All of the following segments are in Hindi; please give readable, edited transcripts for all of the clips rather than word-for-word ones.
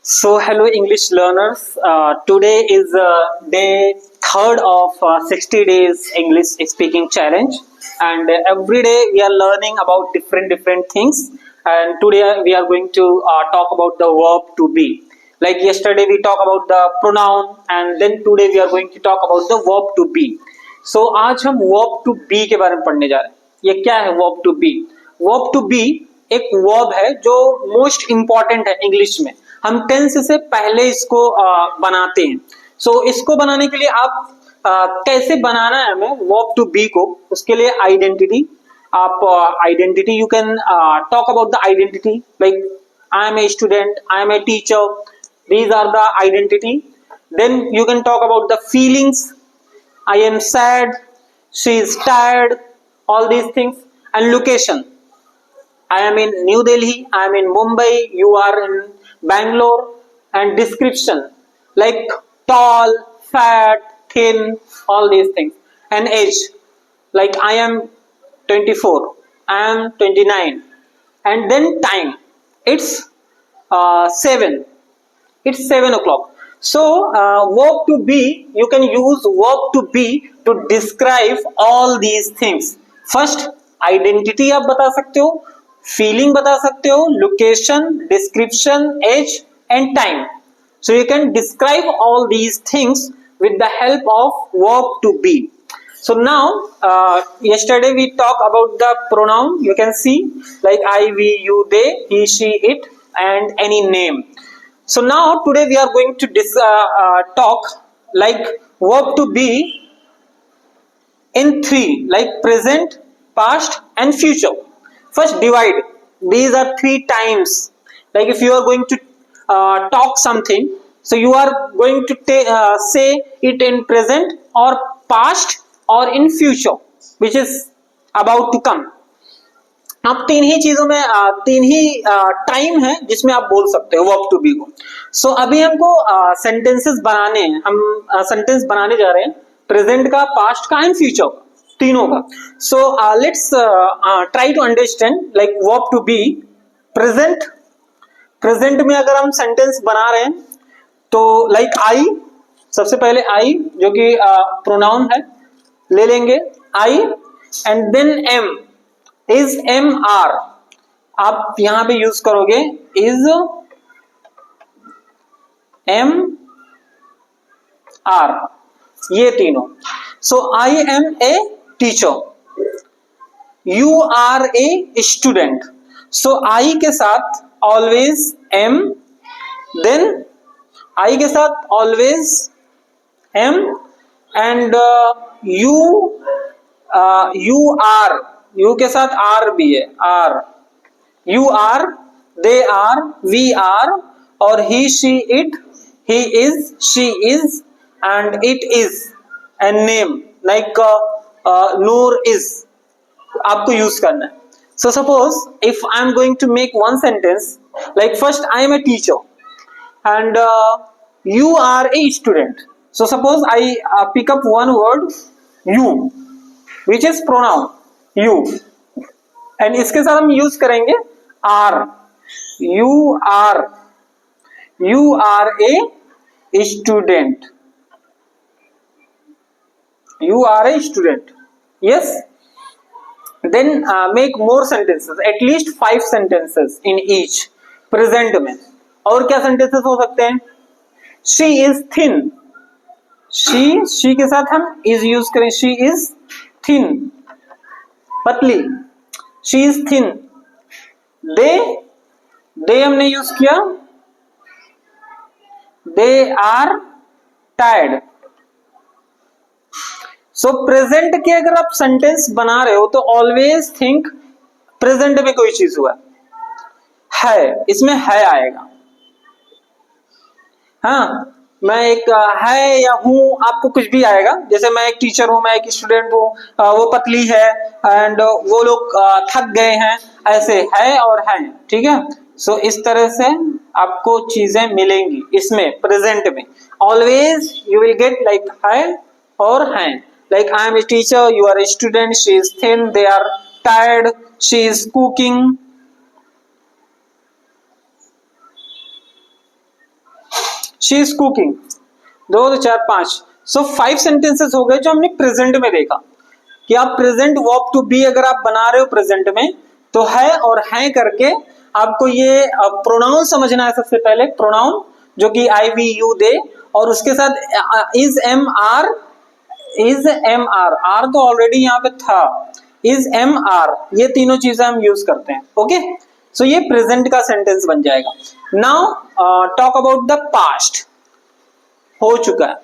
So, hello English learners. Today is day third of 60 days English speaking challenge, and every day we are learning about different things. And today we are going to talk about the verb to be. Like yesterday we talk about the pronoun, and then today we are going to talk about the verb to be. So आज हम verb to be के बारे में पढ़ने जा रहे हैं. ये क्या है verb to be? Verb to be एक वर्ब है जो मोस्ट इंपॉर्टेंट है इंग्लिश में. हम टेंस से पहले इसको बनाते हैं. सो इसको बनाने के लिए आप कैसे बनाना है हमें वर्ब टू बी को, उसके लिए आइडेंटिटी. आप identity you can talk about the identity like I am a student, I am a teacher. These are the identity. Then you can talk about the feelings. I am sad, she is tired, all these things. And location, I am in New Delhi, I am in Mumbai, you are in Bangalore. And description like tall, fat, thin, all these things. And age like I am 24, I am 29. And then time, it's 7, it's 7 o'clock. So verb to be, you can use verb to be to describe all these things. First identity आप बता सकते हो, फीलिंग बता सकते हो, location, description, age and time. So you can describe all these things with the help of verb to be. So now yesterday we talked about the pronoun. You can see like I, we, you, they, he, she, it, and any name. So now today we are going to talk like verb to be in three, like present, past, and future. First divide. These are three times. Like if you are going to talk something, so you are going to say it in present or past or in future, which is about to come. अब तीन ही चीजों में तीन ही टाइम है जिसमें आप बोल सकते हो वर्ब टू बी को. सो अभी हमको सेंटेंसेस बनाने हैं. हम सेंटेंस बनाने जा रहे हैं प्रेजेंट का, पास्ट का एंड फ्यूचर का, तीनों का. So let's try to understand like verb to be. Present, present में अगर हम सेंटेंस बना रहे हैं तो लाइक आई, सबसे पहले आई जो कि प्रोनाउन है, ले लेंगे I. And then am, is am are, आप यहां पे यूज करोगे इज एम आर, ये तीनों. So I am a teacher, you are a student. So I के साथ ऑलवेज एम, देन आई के साथ always am, and you, you are, you के साथ आर भी है, are, you are, they are, we are, और he, she, it, he is, she is, and it is. And name like Noor is आपको यूज करना है. So suppose if I am going to make one sentence like first I am a teacher and you are a student. So suppose I pick up one word you which is pronoun you, and इसके साथ हम यूज करेंगे are. You are, you are a student, you are a student. Yes. Then make more sentences, at least 5 sentences in each. present में और क्या sentences हो सकते हैं? she is thin, she के साथ हम is use करें, she is thin, पतली, she is thin. they हमने यूज किया they are tired. So present के अगर आप सेंटेंस बना रहे हो तो ऑलवेज थिंक प्रेजेंट में कोई चीज हुआ है, इसमें है आएगा. हाँ, मैं एक है या हूं, आपको कुछ भी आएगा. जैसे मैं एक टीचर हूं, मैं एक स्टूडेंट हूं, वो पतली है एंड वो लोग थक गए हैं, ऐसे है और है. ठीक है. सो इस तरह से आपको चीजें मिलेंगी इसमें प्रेजेंट में. Always you will get like है और है. Like I am a teacher, you are a student, she is thin, they are tired, she is cooking. She is cooking, 2 2 4 5। So 5 sentences हो गए जो हमने प्रेजेंट में देखा कि आप प्रेजेंट वर्ब टू बी अगर आप बना रहे हो प्रेजेंट में तो है और है करके आपको ये प्रोनाउन समझना है। सबसे पहले प्रोनाउन जो कि आई वी यू दे, और उसके साथ is am are, is am are, are तो ऑलरेडी यहाँ पे था, इज एम आर, ये तीनों चीजें हम यूज करते हैं। ओके, सो ये प्रेजेंट का सेंटेंस बन जाएगा। Now talk about the past, हो चुका है,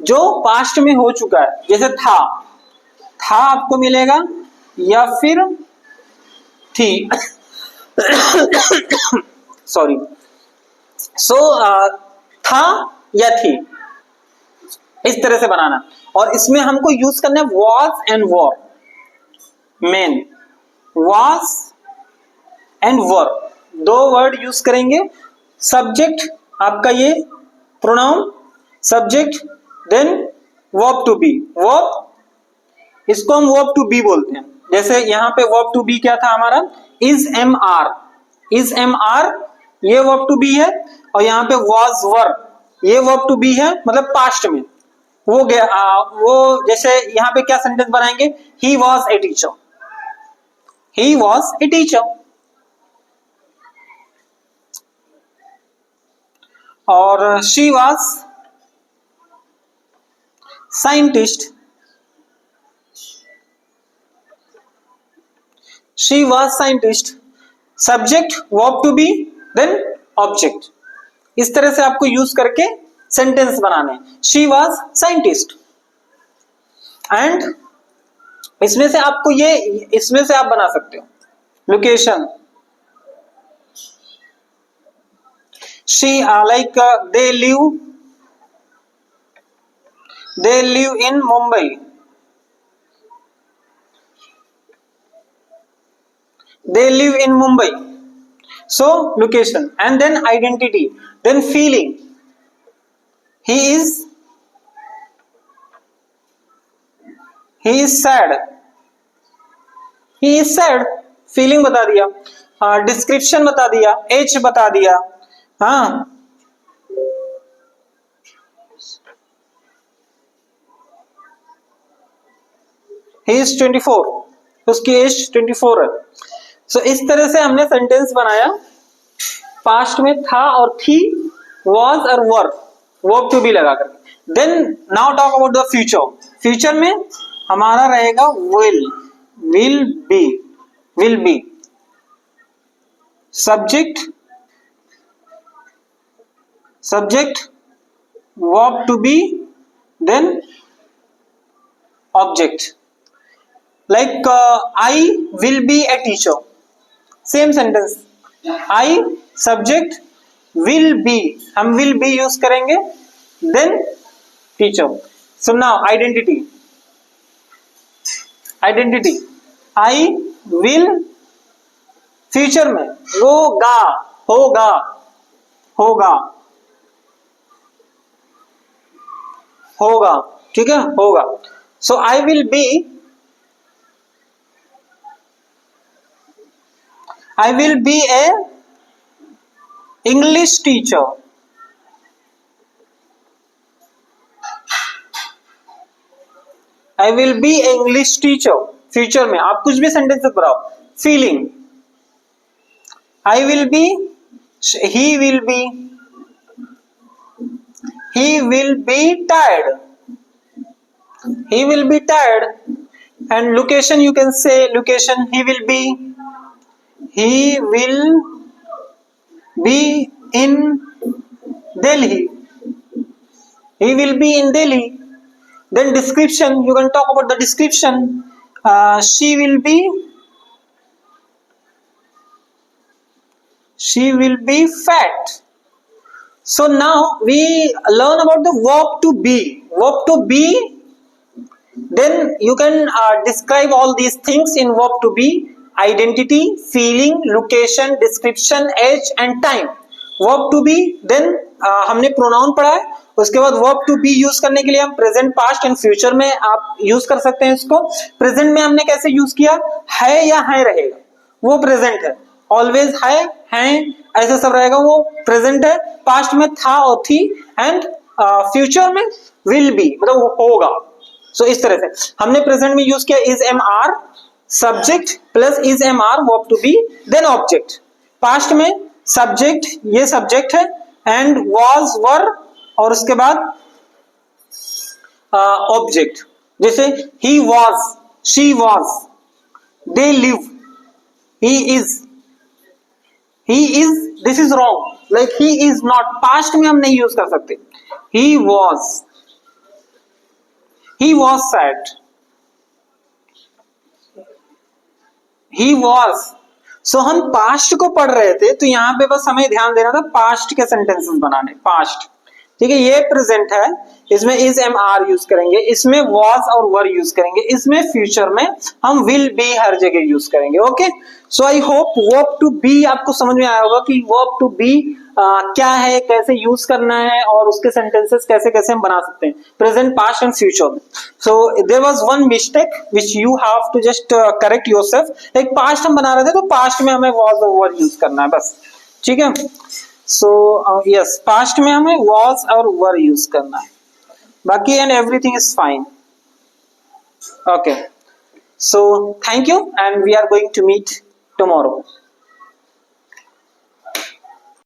जो पास्ट में हो चुका है, जैसे था आपको मिलेगा या फिर थी सॉरी। सो था या थी, इस तरह से बनाना। और इसमें हमको यूज करना है was and were, main was and were, 2 word use करेंगे। सब्जेक्ट आपका ये pronoun, subject, then verb to be, verb, इसको हम वर्ब टू बी बोलते हैं। जैसे यहां पे वर्ब टू बी क्या था हमारा, is am are, is am are ये वर्ब टू बी है, और यहाँ पे वॉज वर ये वर्ब टू बी है, मतलब पास्ट में वो गया। वो जैसे यहाँ पे क्या सेंटेंस बनाएंगे, he was a teacher, he was a teacher, और she was scientist, she was scientist, subject verb to be then object. इस तरह से आपको यूज करके सेंटेंस बनाने, शी वॉज साइंटिस्ट। एंड इसमें से आपको ये, इसमें से आप बना सकते हो location, she like they live in Mumbai, they live in Mumbai, so location, and then identity, then feeling, he is sad, he is sad, feeling बता दिया, description बता दिया, age बता दिया, हाँ, he is 24, उसकी एज 24 है। सो इस तरह से हमने सेंटेंस बनाया, पास्ट में था और थी, वॉज और वर, वर्ब टू बी लगा करके। Then now talk about the future, future में हमारा रहेगा will be, subject verb to be then object. Like I will be a teacher, same sentence, I subject will be, हम will be use करेंगे, then teacher। So now identity, I will, future में होगा, ठीक है, होगा। So I will be a English teacher, I will be a English teacher। Future में आप कुछ भी सेंटेंस बनाओ। Feeling, I will be, he will be tired, and location you can say location, he will be in Delhi, Then description, you can talk about the description, she will be fat। So now we learn about the verb to be, then you can describe all these things in verb to be: identity, feeling, location, description, age and time। verb to be, then हमने प्रोनाउन पढ़ा है, उसके बाद verb to be यूज करने के लिए हम प्रेजेंट, पास्ट एंड फ्यूचर में आप यूज कर सकते हैं इसको। प्रेजेंट में हमने कैसे यूज किया, है या है रहेगा, वो प्रेजेंट है, ऑलवेज है, हैं ऐसे सब रहेगा, वो प्रेजेंट है, पास्ट में था और थी, एंड फ्यूचर में विल बी, मतलब वो होगा। सो इस तरह से हमने प्रेजेंट में यूज किया is am are, subject plus is am are verb to be then object. Past में सब्जेक्ट, ये सब्जेक्ट है, एंड वाज वर, और उसके बाद ऑब्जेक्ट, जैसे he was, she was, they live, he is, this is wrong, like he is not, past में हम नहीं यूज कर सकते। He was sad, he was. So हम पास्ट को पढ़ रहे थे, तो यहां पे बस हमें ध्यान देना था पास्ट के सेंटेंसेस बनाने, पास्ट, ठीक है। ये प्रेजेंट है, इसमें इज एम आर यूज करेंगे, इसमें वॉज और वर यूज करेंगे, इसमें फ्यूचर में हम विल बी हर जगह यूज करेंगे। Okay, so I hope verb to be आपको समझ में आया होगा कि वर्ब टू बी क्या है, कैसे यूज करना है, और उसके सेंटेंसेस कैसे कैसे हम बना सकते हैं प्रेजेंट, पास्ट एंड फ्यूचर में। So there was one mistake which you have to just correct yourself. एक पास्ट हम बना रहे थे, तो पास्ट में हमें वॉज और वर यूज करना है बस, ठीक है। सो यस, पास्ट में हमें वॉज और वर यूज करना है, बाकी and everything is fine. Okay, so thank you and we are going to meet tomorrow.